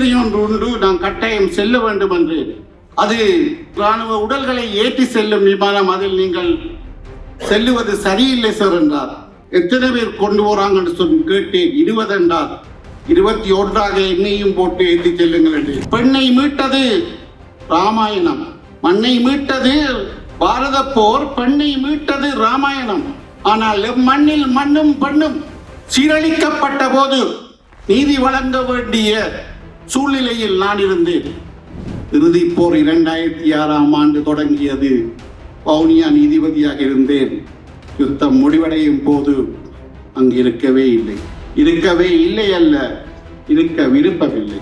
நிபந்தனை ஒன்று உண்டு, நான் கட்டாயம் செல்ல வேண்டும் என்று. அது ராணுவ உடல்களை ஏற்றி செல்லும் விமானம், அதில் நீங்கள் செல்லுவது சரியில்லை சார் என்றார். எத்தனை பேர் கொண்டு போறாங்க என்று சொல்லி கேட்டேன். 20 என்றார். 21 என்னையும் போட்டு ஏற்றி செல்லுங்கள் என்று. பெண்ணை மீட்டது ராமாயணம், மண்ணை மீட்டது பாரத போர், பெண்ணை மீட்டது ராமாயணம். ஆனால் மண்ணில் மண்ணும் பெண்ணும் சீரழிக்கப்பட்ட போது நீதி வழங்க வேண்டிய சூழ்நிலையில் நான் இருந்தேன். இறுதிப் போர் 2006 தொடங்கியது. வவுனியா நீதிபதியாக இருந்தேன். யுத்தம் முடிவடையும் போது அங்கு இருக்கவே இல்லை அல்ல, இருக்க விருப்பமில்லை.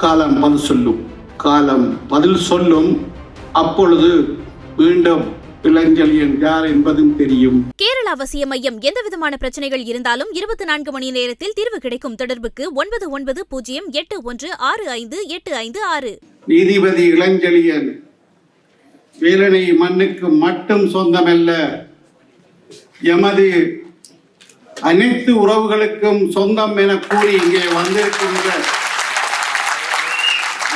காலம் பதில் சொல்லும். அப்பொழுது மீண்டும் இளஞ்செழியன் யார் என்பதும் தெரியும். கேரள அவசிய மையம் எந்தவிதமான பிரச்சனைகள் இருந்தாலும் 24 மணி நேரத்தில் தீர்வு கிடைக்கும். தொடர்புக்கு 9908816585. நீதிபதி இளஞ்செழியன் வேலனை மண்ணுக்கு மட்டும் சொந்தமல்ல, எமது அனைத்து உறவுகளுக்கும் சொந்தம் என கூறி இங்கே வந்திருக்கின்ற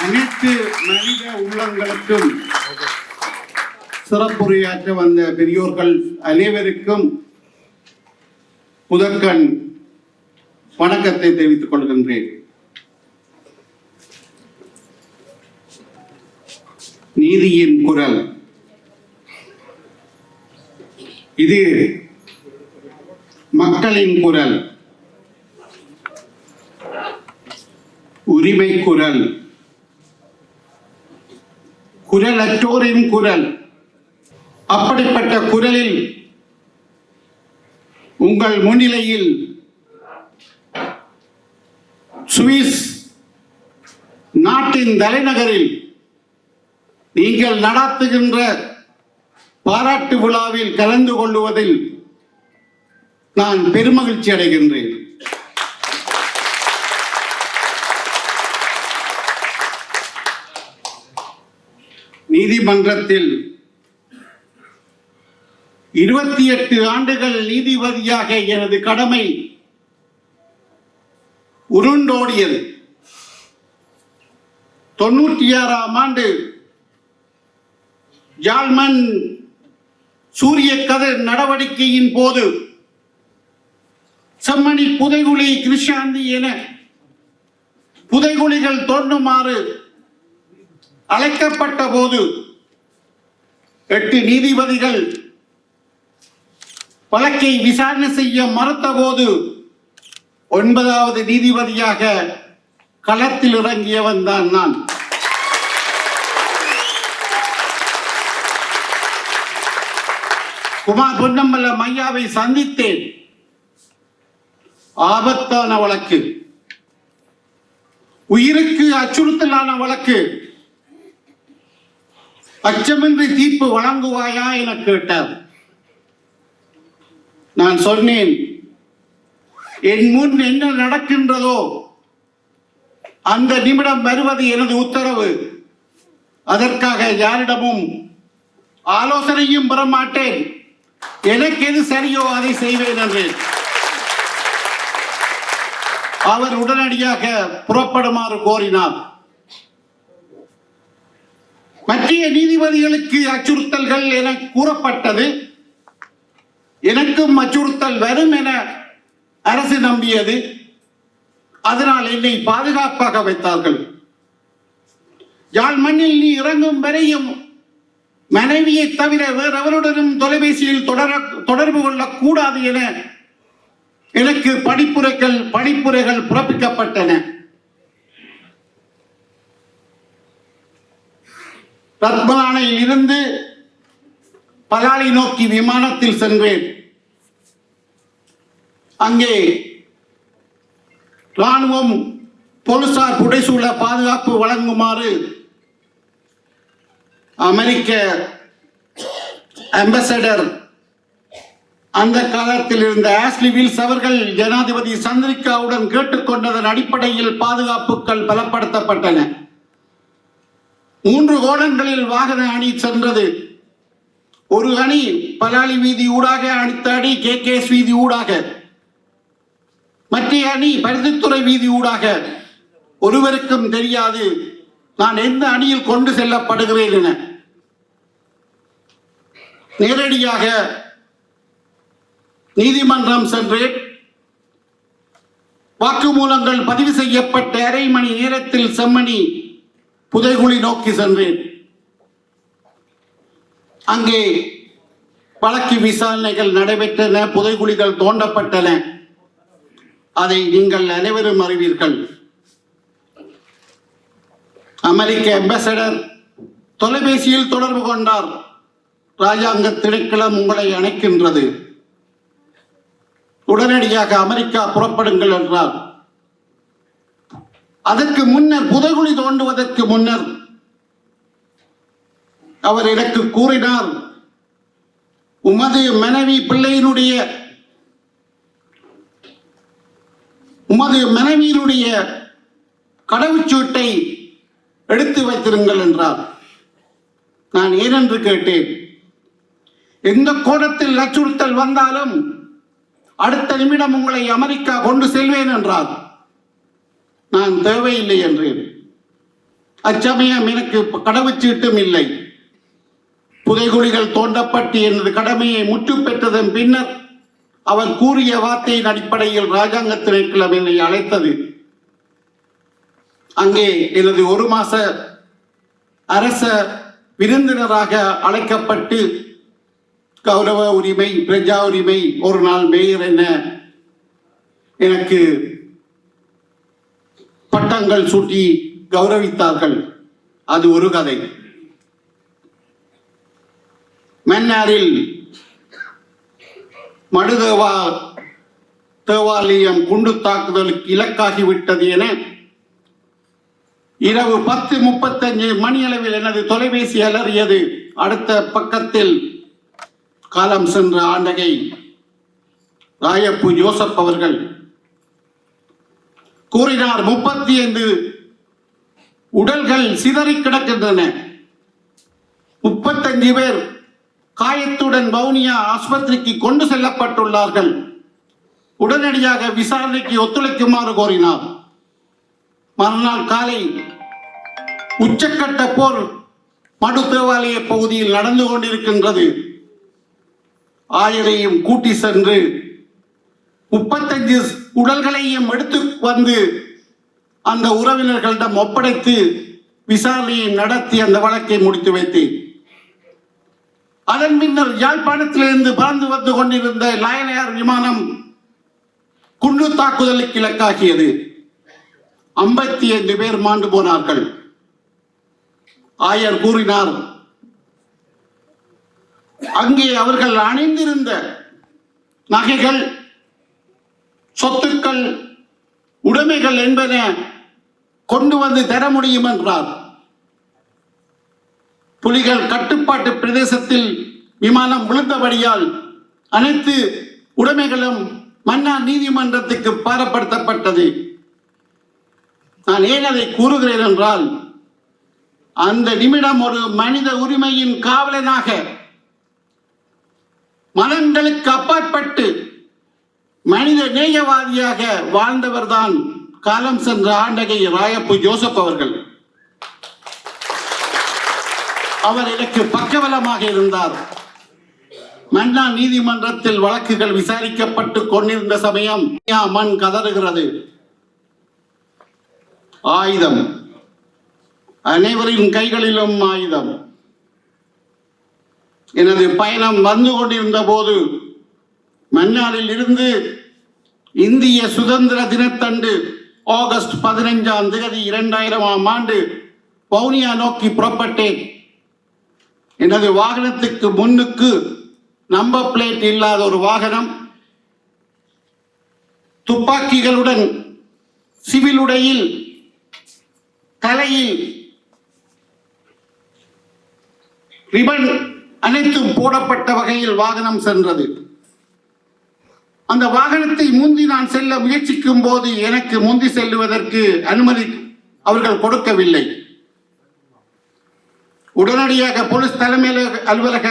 அனைத்து மனித உள்ளங்களுக்கும், சிறப்புரையாற்ற வந்த பெரியோர்கள் அனைவருக்கும் முதற்கண் வணக்கத்தை தெரிவித்துக் கொள்கின்றேன். நீதியின் குரல் இது, மக்களின் குரல், உரிமை குரல், குரலற்றோரின் குரல். அப்படிப்பட்ட குரலில் உங்கள் முன்னிலையில் சுவிஸ் நாட்டின் தலைநகரில் நீங்கள் நடத்துகின்ற பாராட்டு விழாவில் கலந்து கொள்வதில் நான் பெருமகிழ்ச்சி அடைகின்றேன். நீதிமன்றத்தில் 28 ஆண்டுகள் நீதிபதியாக எனது கடமை உருண்டோடியது. 96 ஜால்மன் சூரிய கதிர் நடவடிக்கையின் போது செம்மணி புதைகுழி கிருஷாந்தி என புதைகுழிகள் தோன்றுமாறு அழைக்கப்பட்ட போது 8 நீதிபதிகள் வழக்கை விசாரணை செய்ய மறுத்த போது 9வது நீதிபதியாக களத்தில் இறங்கியவன் தான் நான். குமார் பொன்னம்பல மையாவை சந்தித்தேன். ஆபத்தான வழக்கு, உயிருக்கு அச்சுறுத்தலான வழக்கு. அச்சமின்றி தீர்ப்பு வழங்குவாயா என கேட்டார். நான் சொன்னேன், என் முன் என்ன நடக்கின்றதோ அந்த நிமிடம் வருவது எனது உத்தரவு. அதற்காக யாரிடமும் ஆலோசனையும் பெற மாட்டேன். எனக்கு எது சரியோ அதை செய்வேன் என்று அவர் உடனடியாக புறப்படுமாறு கோரினார். மத்திய நீதிபதிகளுக்கு அச்சுறுத்தல்கள் என கூறப்பட்டது. எனக்கும் அச்சுறுத்தல் வரும் என அரசு நம்பியது. அதனால் என்னை பாதுகாப்பாக வைத்தார்கள். யாழ் மண்ணில் நீ இறங்கும் வரையும் மனைவியை தவிர வேறெவருடனும் தொலைபேசியில் தொடர்பு கொள்ளக்கூடாது என எனக்கு படிப்புரைகள் பிறப்பிக்கப்பட்டன. ரத்மலானையில் இருந்து பலாலி நோக்கி விமானத்தில் சென்றேன். அங்கே ராணுவம் போலீசார் புடைசூழ பாதுகாப்பு வழங்குமாறு அமெரிக்க அம்பாசடர் அந்த காலத்தில் இருந்த ஆஷ்லி வில்ஸ் அவர்கள் ஜனாதிபதி சந்திரிகாவுடன் கேட்டுக்கொண்டதன் அடிப்படையில் பாதுகாப்புகள் பலப்படுத்தப்பட்டன. 3 கோணங்களில் வாகன அணி சென்றது. ஒரு அணி பலாலி வீதி ஊடாக, அடுத்த அணி KKS வீதி ஊடாக, மற்ற அணி பருத்தித்துறை வீதி ஊடாக ஒருவருக்கும் தெரியாது நான் எந்த அணியில் கொண்டு செல்லப்படுகிறேன் என. நேரடியாக நீதிமன்றம் சென்றேன். வாக்குமூலங்கள் பதிவு செய்யப்பட்ட அரை மணி நேரத்தில் செம்மணி புதைகுழி நோக்கி சென்றேன். அங்கே வழக்கு விசாரணைகள் நடைபெற்றன, புதைகுழிகள் தோண்டப்பட்டன. அதை நீங்கள் அனைவரும் அறிவீர்கள். அமெரிக்க அம்பாசடர் தொலைபேசியில் தொடர்பு கொண்டார். ராஜாங்க திணைக்களம் உங்களை அணைக்கின்றது, உடனடியாக அமெரிக்கா புறப்படுங்கள் என்றார். அதற்கு முன்னர், புதைகுழி தோண்டுவதற்கு முன்னர் அவர் எனக்கு கூறினார், உமது மனைவியினுடைய கடவுச்சீட்டை எடுத்து வைத்திருங்கள் என்றார். நான் ஏனென்று கேட்டேன். எந்த கோணத்தில் அச்சுறுத்தல் வந்தாலும் அடுத்த நிமிடம் உங்களை அமெரிக்கா கொண்டு செல்வேன் என்றார். நான் தேவையில்லை என்றேன். அச்சமயம் எனக்கு கடவுச்சீட்டும் இல்லை. புதைகுழிகள் தோண்டப்பட்டு எனது கடமையை முற்று பெற்றதன் பின்னர் அவர் கூறிய வார்த்தையின் அடிப்படையில் ராஜாங்க திணைக்களம் என்னை அழைத்தது. அங்கே எனது 1 மாச அரச விருந்தினராக அழைக்கப்பட்டு கௌரவ உரிமை, பிரஜா உரிமை, ஒரு நாள் மேயர் என எனக்கு பட்டங்கள் சூட்டி கௌரவித்தார்கள். அது ஒரு கதை. மன்னாரில் மடுதேவா தேவாலயம் குண்டு தாக்குதலுக்கு இலக்காகிவிட்டது என இரவு 10:35 மணி அளவில் எனது தொலைபேசி அலறியது. அடுத்த பக்கத்தில் காலம் சென்ற ஆண்டகை ராயப்பு ஜோசப் அவர்கள் கூறினார், 35 உடல்கள் சிதறி கிடக்கின்றன. 35 பேர் காயத்துடன் வவுனியா ஆஸ்பத்திரிக்கு கொண்டு செல்லப்பட்டுள்ளார்கள். உடனடியாக விசாரணைக்கு ஒத்துழைக்குமாறு கோரினார். மறுநாள் காலை உச்சக்கட்ட போர் மடு தேவாலய பகுதியில் நடந்து கொண்டிருக்கின்றது. ஆயரையும் கூட்டி சென்று 35 உடல்களையும் எடுத்து வந்து அந்த உறவினர்களிடம் ஒப்படைத்து விசாரணையை நடத்தி அந்த வழக்கை முடித்து வைத்தேன். அதன் பின்னர் யாழ்ப்பாணத்திலிருந்து பறந்து வந்து கொண்டிருந்த லயன் ஏர் விமானம் குண்டு தாக்குதலுக்கு இலக்காகியது. 55 பேர் மாண்டு போனார்கள். ஆயர் கூறினார், அங்கே அவர்கள் அணிந்திருந்த நகைகள், சொத்துக்கள், உடைமைகள் என்பன கொண்டு வந்து தர முடியும் என்றார். புலிகள் கட்டுப்பாட்டு பிரதேசத்தில் விமானம் விழுந்தபடியால் அனைத்து உடைமைகளும் மன்னார் நீதிமன்றத்துக்கு பாரப்படுத்தப்பட்டது. நான் ஏன் அதை கூறுகிறேன் என்றால், அந்த நிமிடம் ஒரு மனித உரிமையின் காவலனாக மனங்களுக்கு அப்பாற்பட்டு மனித நேயவாதியாக வாழ்ந்தவர்தான் காலம் சென்ற ஆண்டகை ராயப்பு ஜோசப் அவர்கள். அவர் எனக்கு பக்கபலமாக இருந்தார். மன்னார் நீதிமன்றத்தில் வழக்குகள் விசாரிக்கப்பட்டு கொண்டிருந்த சமயம் மண் கதறுகிறது. ஆயுதம், அனைவரின் கைகளிலும் ஆயுதம். எனது பயணம் வந்து கொண்டிருந்த போது மன்னாரில் இருந்து இந்திய சுதந்திர தினத்தன்று ஆகஸ்ட் 15 2000 வவுனியா நோக்கி புறப்பட்டேன். எனது வாகனத்துக்கு முன்னுக்கு நம்பர் பிளேட் இல்லாத ஒரு வாகனம், துப்பாக்கிகளுடன் சிவில் உடையில், தலையில் ரிபன் அனைத்தும் போடப்பட்ட வகையில் வாகனம் சென்றது. அந்த வாகனத்தை முந்தி நான் செல்ல முயற்சிக்கும் போது எனக்கு முந்தி செல்லுவதற்கு அனுமதி அவர்கள் கொடுக்கவில்லை. உடனடியாக போலீஸ் தலைமை அலுவலக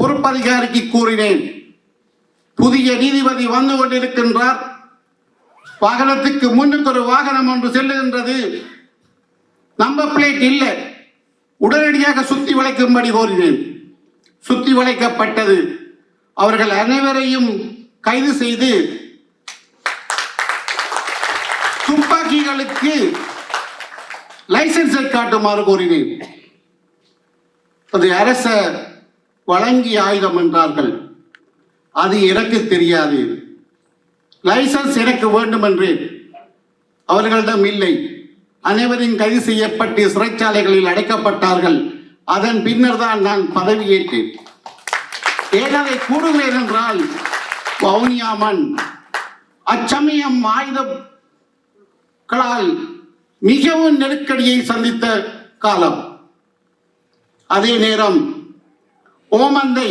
பொறுப்பதிகாரிக்கு கூறினேன், புதிய நீதிபதி வந்து கொண்டிருக்கின்றார், வாகனத்துக்கு முன்னுக்கு ஒரு வாகனம் ஒன்று செல்லுகின்றது, நம்பர் பிளேட் இல்லை, உடனடியாக சுத்தி வளைக்கும்படி கோரினேன். சுத்தி வளைக்கப்பட்டது. அவர்கள் அனைவரையும் கைது செய்து துப்பாக்கிகளுக்கு லைசன்ஸை காட்டுமாறு கோரினேன். அது அரச வழங்கிய ஆயுதம் என்றார்கள். அது எனக்கு தெரியாது, லைசன்ஸ் எனக்கு வேண்டும் என்றேன். அவர்களிடம் இல்லை. அனைவரும் கைது செய்யப்பட்டு சிறைச்சாலைகளில் அடைக்கப்பட்டார்கள். அதன் பின்னர் தான் நான் பதவியேற்றேன். ஏன் அதை கூறுகிறேன் என்றால், வவுனியா மண் அச்சமயம் ஆயுதங்களால் மிகவும் நெருக்கடியை சந்தித்த காலம். அதே நேரம் ஓமந்தை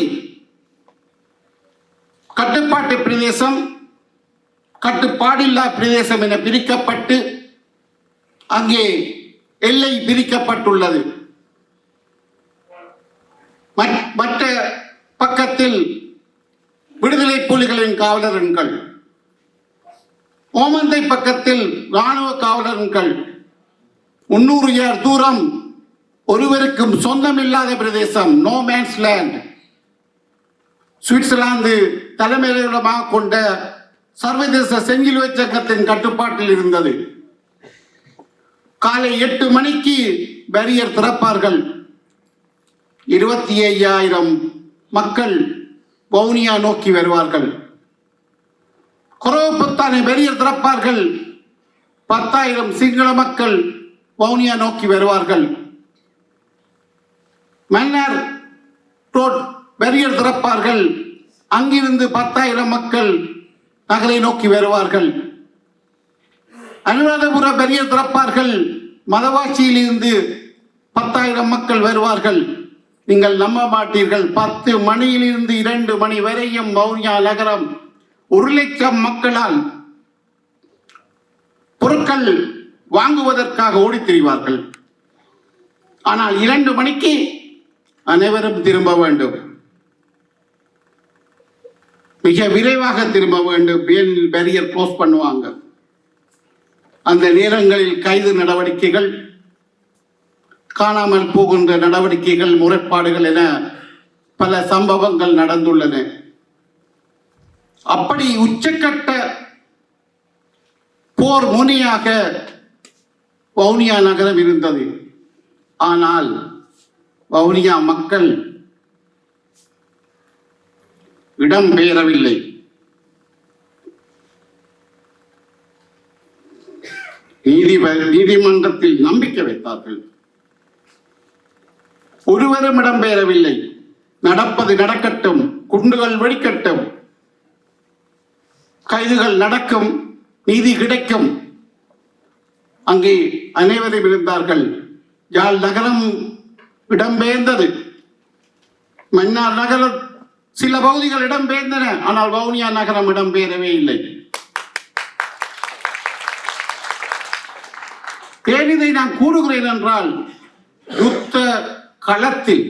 கட்டுப்பாட்டு பிரதேசம், கட்டுப்பாடில்லா பிரதேசம் என பிரிக்கப்பட்டு அங்கே எல்லை பிரிக்கப்பட்டுள்ளது. மற்ற பக்கத்தில் விடுதலை புலிகளின் காவலர்கள், ஓமந்தை பக்கத்தில் இராணுவ காவலர்கள். 300 யார்டு தூரம் ஒருவருக்கும் சொந்தமில்லாத பிரதேசம், நோ மேன்ஸ் லேண்ட். சுவிட்சர்லாந்து தலைமையிடமாக கொண்ட சர்வதேச செஞ்சிலுவை சங்கத்தின் கட்டுப்பாட்டில் இருந்தது. காலை 8 மணிக்கு பேரியர் திறப்பார்கள். 25,000 மக்கள் வவுனியா நோக்கி வருவார்கள். குறவப்புத்தானை பேரியர் திறப்பார்கள். 10,000 சிங்கள மக்கள் வவுனியா நோக்கி வருவார்கள். மன்னர் ரோட் பேரியர் திறப்பார்கள். அங்கிருந்து 10,000 மக்கள் நகரை நோக்கி வருவார்கள். அனுராதபுர பேரியர் திறப்பார்கள். மதவாசியில் இருந்து 10,000 மக்கள் வருவார்கள். நீங்கள் நம்ப மாட்டீர்கள், 10 மணியிலிருந்து 2 மணி வரையும் வவுனியா நகரம் 1,00,000 மக்களால் பொருட்கள் வாங்குவதற்காக ஓடித் திரிவார்கள். ஆனால் 2 மணிக்கு அனைவரும் திரும்ப வேண்டும், மிக விரைவாக திரும்ப வேண்டும். பேரியர் க்ளோஸ் பண்ணுவாங்க. அந்த நேரங்களில் கைது நடவடிக்கைகள், காணாமல் போகின்ற நடவடிக்கைகள், முறைப்பாடுகள் என பல சம்பவங்கள் நடந்துள்ளன. அப்படி உச்சக்கட்ட போர் முனையாக வவுனியா நகரம் இருந்தது. ஆனால் வவுனியா மக்கள் இடம்பெயரவில்லை. நீதிமன்றத்தில் நம்பிக்கை வைத்தார்கள். ஒருவரும் இடம்பெயரவில்லை. நடப்பது நடக்கட்டும், குண்டுகள் வெடிக்கட்டும், கைதுகள் நடக்கும், நீதி கிடைக்கும். அங்கே அனைவரும் இருந்தார்கள். யாழ் நகரம் இடம்பெயர்ந்தது. மன்னார் நகரம் சில பகுதிகள் இடம்பெயர்ந்தன. ஆனால் வவுனியா நகரம் இடம்பெயரவே இல்லை. ஏன் இதை நான் கூறுகிறேன் என்றால், யுத்த களத்தில்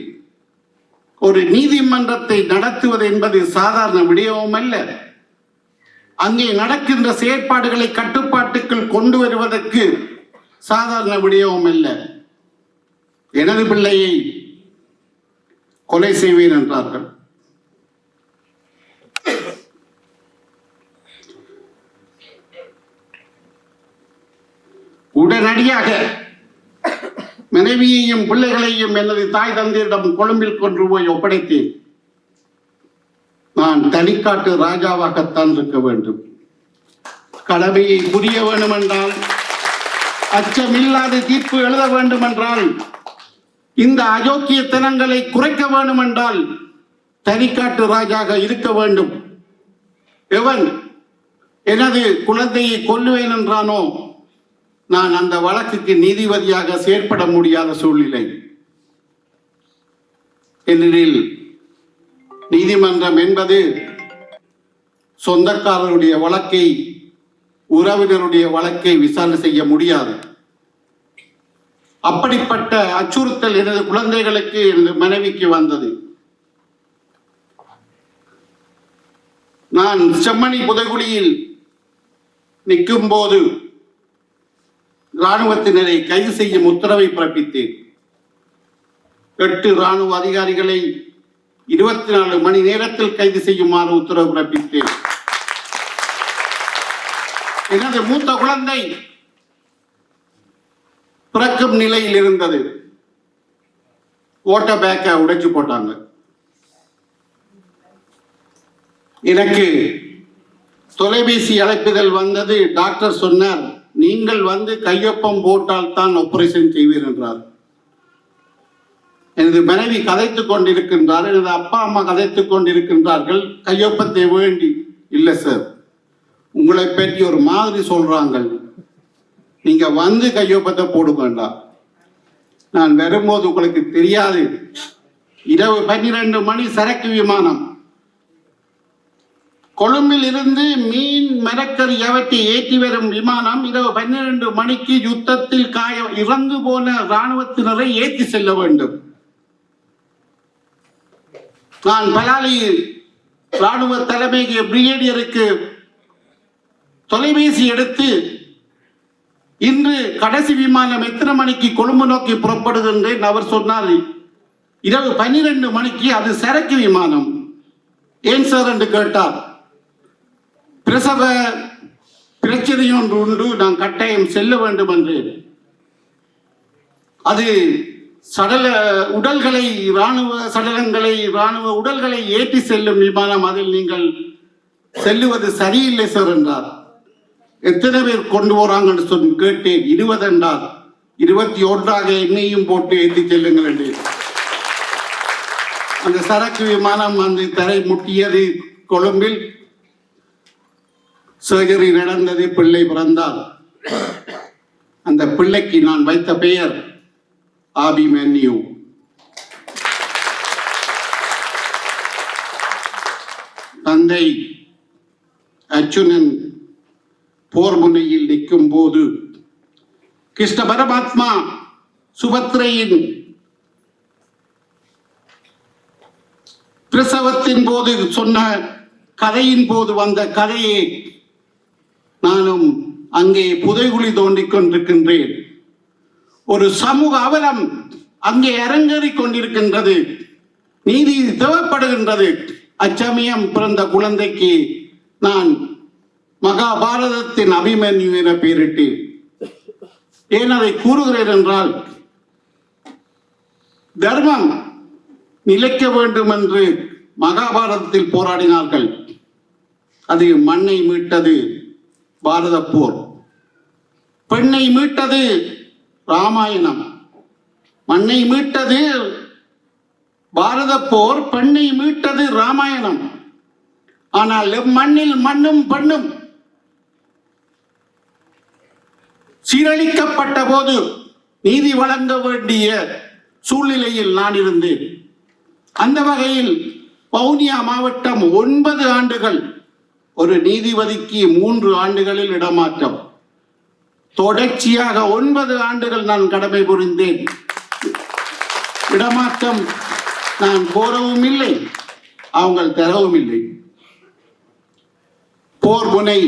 ஒரு நீதிமன்றத்தை நடத்துவது என்பது சாதாரண விடயமும் அல்ல. அங்கே நடக்கின்ற செயற்பாடுகளை கட்டுப்பாட்டுக்குள் கொண்டு வருவதற்கு சாதாரண விடயமும் அல்ல. எனது பிள்ளையை கொலை செய்வேன் என்றார்கள். உடனடியாக மனைவியையும் பிள்ளைகளையும் எனது தாய் தந்தையிடம் கொழும்பில் கொண்டு போய் ஒப்படைத்தேன். நான் தனிக்காட்டு ராஜாவாகத்தான் இருக்க வேண்டும். கடமையை புரிய வேண்டும் என்றால், அச்சமில்லாத தீர்ப்பு எழுத வேண்டும் என்றால், இந்த அயோக்கியத்தனங்களை குறைக்க வேண்டும் என்றால் தனிக்காட்டு ராஜாக இருக்க வேண்டும். எவன் எனது குழந்தையை கொல்லுவேன் என்றானோ, நான் அந்த வழக்குக்கு நீதிபதியாக செயற்பட முடியாத சூழ்நிலை. ஏனெனில் நீதிமன்றம் என்பது சொந்தக்காரருடைய வழக்கை, உறவினருடைய வழக்கை விசாரணை செய்ய முடியாது. அப்படிப்பட்ட அச்சுறுத்தல் எனது குழந்தைகளுக்கு, எனது மனைவிக்கு வந்தது. நான் செம்மணி புதைகுழியில் நிற்கும் போது இராணுவத்தினரை கைது செய்யும் உத்தரவை பிறப்பித்தேன். 8 இராணுவ அதிகாரிகளை 24 மணி நேரத்தில் கைது செய்யுமாறு உத்தரவு பிறப்பித்தேன். எனது மூத்த குழந்தை பிறக்கும் நிலையில் இருந்தது. ஓட்ட பேக்கை உடைச்சு போட்டாங்க. எனக்கு தொலைபேசி அழைப்புதல் வந்தது. டாக்டர் சொன்னார், நீங்கள் வந்து கையொப்பம் போட்டால் தான் ஆபரேஷன் செய்வீர் என்றார். எனது மனைவி கதைத்துக் கொண்டிருக்கின்றார், எனது அப்பா அம்மா கதைத்துக் கொண்டிருக்கின்றார்கள். கையொப்பத்தை வேண்டி, இல்லை சார், உங்களை பற்றி ஒரு மாதிரி சொல்றாங்க, நீங்க வந்து கையொப்பத்தை போட வேண்டாம். நான் வரும்போது உங்களுக்கு தெரியாது, இரவு 12 மணி சரக்கு விமானம் கொழும்பில் இருந்து மீன் மரக்கறி அவற்றை ஏற்றி வரும் விமானம் இரவு 12 மணிக்கு யுத்தத்தில் இறந்து போன இராணுவத்தினரை ஏற்றி செல்ல வேண்டும். நான் பலாலி இராணுவ தலைமை பிரிகேடியருக்கு தொலைபேசி எடுத்து, இன்று கடைசி விமானம் எத்தனை மணிக்கு கொழும்பு நோக்கி புறப்படுகின்றேன். அவர் சொன்னார், இரவு 12 மணிக்கு, அது சரக்கு விமானம். ஏன் சார் என்று கேட்டார். பிரசவ பிரச்சனை ஒன்று உண்டு, நான் கட்டாயம் செல்ல வேண்டும் என்று. அது உடல்களை இராணுவ உடல்களை ஏற்றி செல்லும் விமானம், அதில் நீங்கள் செல்லுவது சரியில்லை சார் என்றார். எத்தனை பேர் கொண்டு போறாங்கன்னு சொல்லி கேட்டேன். 20 என்றார். 21 என்னையும் போட்டு ஏற்றி செல்லுங்கள் என்று. அந்த சரக்கு விமானம் அந்த தரை முட்டியது. கொழும்பில் சர்ஜரி நடந்தது, பிள்ளை பிறந்தார். அந்த பிள்ளைக்கு நான் வைத்த பெயர் ஆபிமன்யு. தந்தை அர்ஜுனன் போர் முனையில் நிற்கும் போது கிருஷ்ண பரமாத்மா சுபத்ரையின் பிரசவத்தின் போது சொன்ன கதையின் போது வந்த கதையை நானும் அங்கே புதைகுழி தோண்டிக் கொண்டிருக்கின்றேன். ஒரு சமூக அவலம் அங்கே அரங்கேறிக் கொண்டிருக்கின்றது. நீதி தேவைப்படுகின்றது. அச்சமயம் பிறந்த குழந்தைக்கு நான் மகாபாரதத்தின் அபிமன்யு என பெயரிட்டேன். ஏன் அதை கூறுகிறேன் என்றால், தர்மம் நிலைக்க வேண்டும் என்று மகாபாரதத்தில் போராடினார்கள். அது மண்ணை மீட்டது பாரத போர். பெண்ணை மீட்டது ராமாயணம். மண்ணை மீட்டது பாரத போர், பெண்ணை மீட்டது ராமாயணம். ஆனால் மண்ணில் மண்ணும் பெண்ணும் சீரழிக்கப்பட்ட போது நீதி வழங்க வேண்டிய சூழ்நிலையில் நான் இருந்தேன். அந்த வகையில் வவுனியா மாவட்டம் 9 ஆண்டுகள், ஒரு நீதிபதிக்கு 3 ஆண்டுகளில் இடமாற்றம். தொடர்ச்சியாக 9 ஆண்டுகள் நான் கடமை புரிந்தேன். இடமாற்றம் நான் கோரவும் இல்லை, அவங்க தரவும் இல்லை. போர் முனை,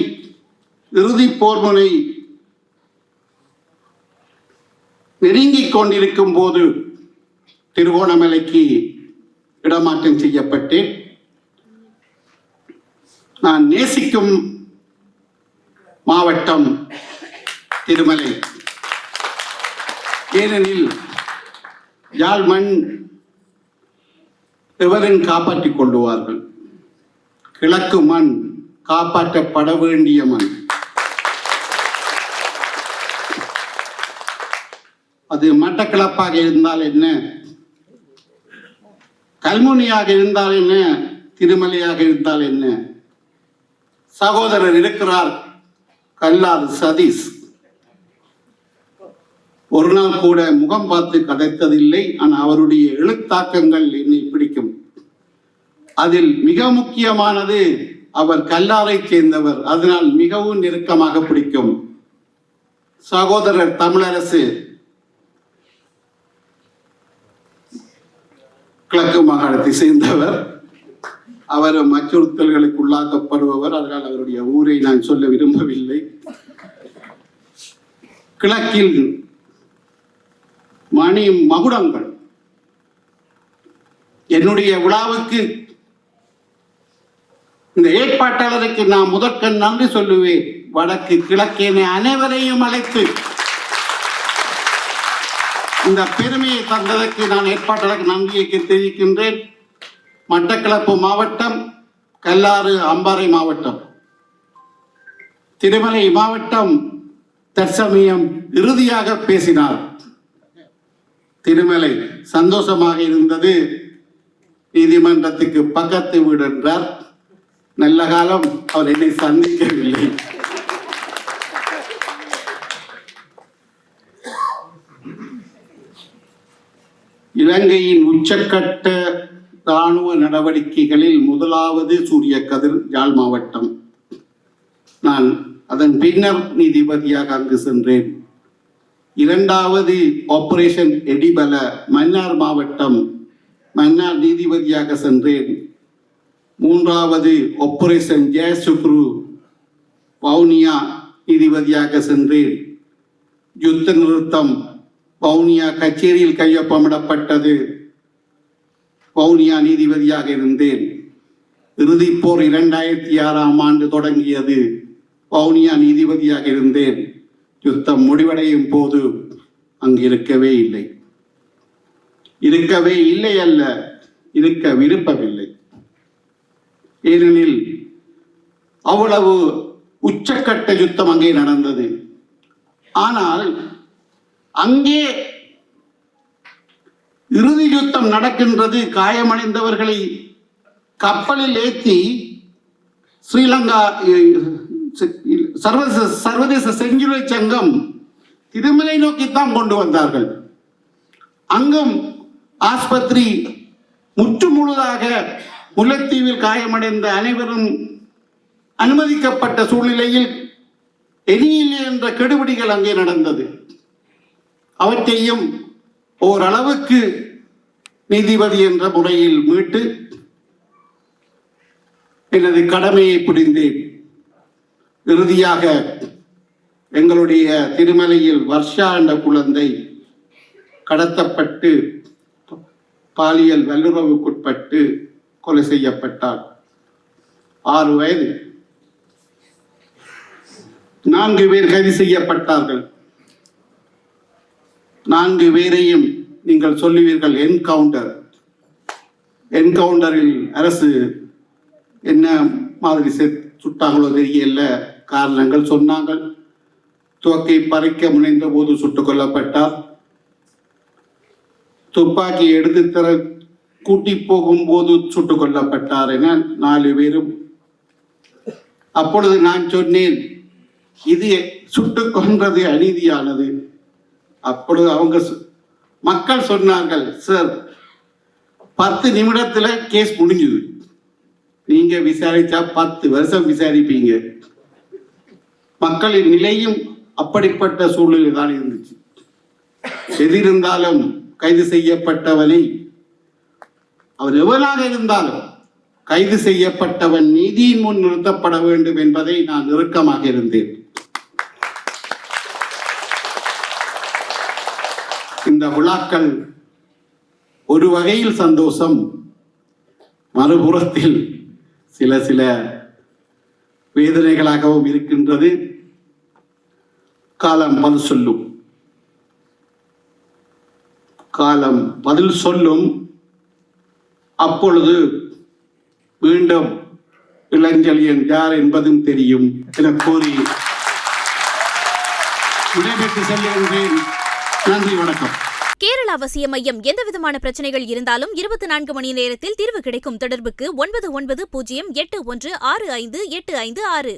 இறுதி போர் முனை நெருங்கிக் கொண்டிருக்கும் போது திருகோணமலைக்கு இடமாற்றம் செய்யப்பட்டேன். நான் நேசிக்கும் மாவட்டம் திருமலை. ஏனெனில் யாழ் மண் எவரும் காப்பாற்றிக் கொள்ளுவார்கள். கிழக்கு மண் காப்பாற்றப்பட வேண்டிய மண். அது மட்டக்களப்பாக இருந்தால் என்ன, கல்முனையாக இருந்தால் என்ன, திருமலையாக இருந்தால் என்ன. சகோதரர் இருக்கிறார் கல்லாது சதீஷ். ஒரு நாள் கூட முகம் பார்த்து கதைத்ததில்லை. ஆனால் அவருடைய எழுத்தாக்கங்கள் என்னை பிடிக்கும். அதில் மிக முக்கியமானது, அவர் கல்லாரை சேர்ந்தவர், அதனால் மிகவும் நெருக்கமாக பிடிக்கும். சகோதரர் தமிழரசு கிழக்கு மாகாணத்தை சேர்ந்தவர். அவர் அச்சுறுத்தல்களுக்கு உள்ளாக்கப்படுபவர். அதனால் அவருடைய ஊரை நான் சொல்ல விரும்பவில்லை. கிழக்கில் மணி மகுடங்கள். என்னுடைய விழாவுக்கு இந்த ஏற்பாட்டாளருக்கு நான் முதற்கண் நன்றி சொல்லுவேன். வடக்கு கிழக்கேனை அனைவரையும் அழைத்து இந்த பெருமையை தந்ததற்கு நான் ஏற்பாட்டாளருக்கு நன்றியை தெரிவிக்கின்றேன். மட்டக்களப்பு மாவட்டம், கல்லாறு அம்பாறை மாவட்டம், திருமலை மாவட்டம் தற்சமயம் இறுதியாக பேசினார். திருமலை சந்தோஷமாக இருந்தது. நீதிமன்றத்துக்கு பக்கத்து வீடு என்றார். நல்ல காலம் அவர் என்னை சந்திக்கவில்லை. இலங்கையின் உச்சக்கட்ட இராணுவ நடவடிக்கைகளில் முதலாவது சூரிய கதிர் யாழ் மாவட்டம். நான் அதன் பின்னர் நீதிபதியாக அங்கு சென்றேன். இரண்டாவது ஆபரேஷன் எடிபல மன்னார் மாவட்டம், மன்னார் நீதிபதியாக சென்றேன். மூன்றாவது ஆபரேஷன் ஜெயசுக்ரு வவுனியா நீதிபதியாக சென்றேன். யுத்த நிறுத்தம் வவுனியா கச்சேரியில் கையொப்பமிடப்பட்டது. வவுனியா நீதிபதியாக இருந்தேன். இறுதிப்போர் 2006ஆம் ஆண்டு தொடங்கியது. வவுனியா நீதிபதியாக இருந்தேன். யுத்தம் முடிவடையும் போது அங்கு இருக்கவே இல்லை. இருக்கவே இல்லை அல்ல, இருக்க விருப்பமில்லை. ஏனெனில் அவ்வளவு உச்சக்கட்ட யுத்தம் அங்கே நடந்தது. ஆனால் அங்கே இறுதி யுத்தம் நடக்கின்றது. காயமடைந்தவர்களை கப்பலில் ஏற்றி ஸ்ரீலங்கா சர்வதேச செஞ்சிலுவை சங்கம் திருமலை நோக்கித்தான் கொண்டு வந்தார்கள். அங்கும் ஆஸ்பத்திரி முற்று முழுதாக முல்லைத்தீவில் காயமடைந்த அனைவரும் அனுமதிக்கப்பட்ட சூழ்நிலையில் எரியிலே என்ற கெடுபிடிகள் அங்கே நடந்தது. அவற்றையும் ஓரளவுக்கு நீதிபதி என்ற முறையில் மீட்டு எனது கடமையை புரிந்தேன். இறுதியாக எங்களுடைய திருமலையில் வர்ஷா என்ற குழந்தை கடத்தப்பட்டு பாலியல் வல்லுறவுக்குட்பட்டு கொலை செய்யப்பட்டார். 6 வயது. 4 பேர் கைது செய்யப்பட்டார்கள். 4 பேரையும் நீங்கள் சொல்லுவீர்கள் என்கவுண்டரில் அரசு என்ன மாதிரி சுட்டாங்களோ தெரியல. காரணங்கள் சொன்னாங்கள். துவக்கை பறிக்க முனைந்த போது சுட்டுக் கொல்லப்பட்டார். துப்பாக்கி எடுத்து தர கூட்டி போகும் போது சுட்டுக் கொல்லப்பட்டார் என 4 பேரும். அப்பொழுது நான் சொன்னேன், இது சுட்டுக் கொன்றது அநீதியானது. அப்பொழுது அவங்க மக்கள் சொன்னார்கள், சார் 10 நிமிடத்துல கேஸ் முடிஞ்சுது. நீங்க விசாரிச்சா 10 வருஷம் விசாரிப்பீங்க. மக்களின் நிலையும் அப்படிப்பட்ட சூழ்நிலை தான் இருந்துச்சு. எதிர்ந்தாலும் கைது செய்யப்பட்டவனை, அவர் எவனாக இருந்தாலும் கைது செய்யப்பட்டவன் நீதியின் முன் நிறுத்தப்பட வேண்டும் என்பதை நான் நெருக்கமாக இருந்தேன். இந்த விழாக்கள் ஒரு வகையில் சந்தோஷம், மறுபுறத்தில் சில வேதனைகளாகவும் இருக்கின்றது. காலம் பதில் சொல்லும். காலம் பதில் சொல்லும். அப்பொழுது மீண்டும் இளஞ்செழியன் யார் என்பதும் தெரியும் என கூறி விடைபெற்று செல்கின்றேன். நன்றி, வணக்கம். கேரள அவசிய மையம் எந்தவிதமான பிரச்சனைகள் இருந்தாலும் 24 மணி நேரத்தில் தீர்வு கிடைக்கும். தொடர்புக்கு 9908165856.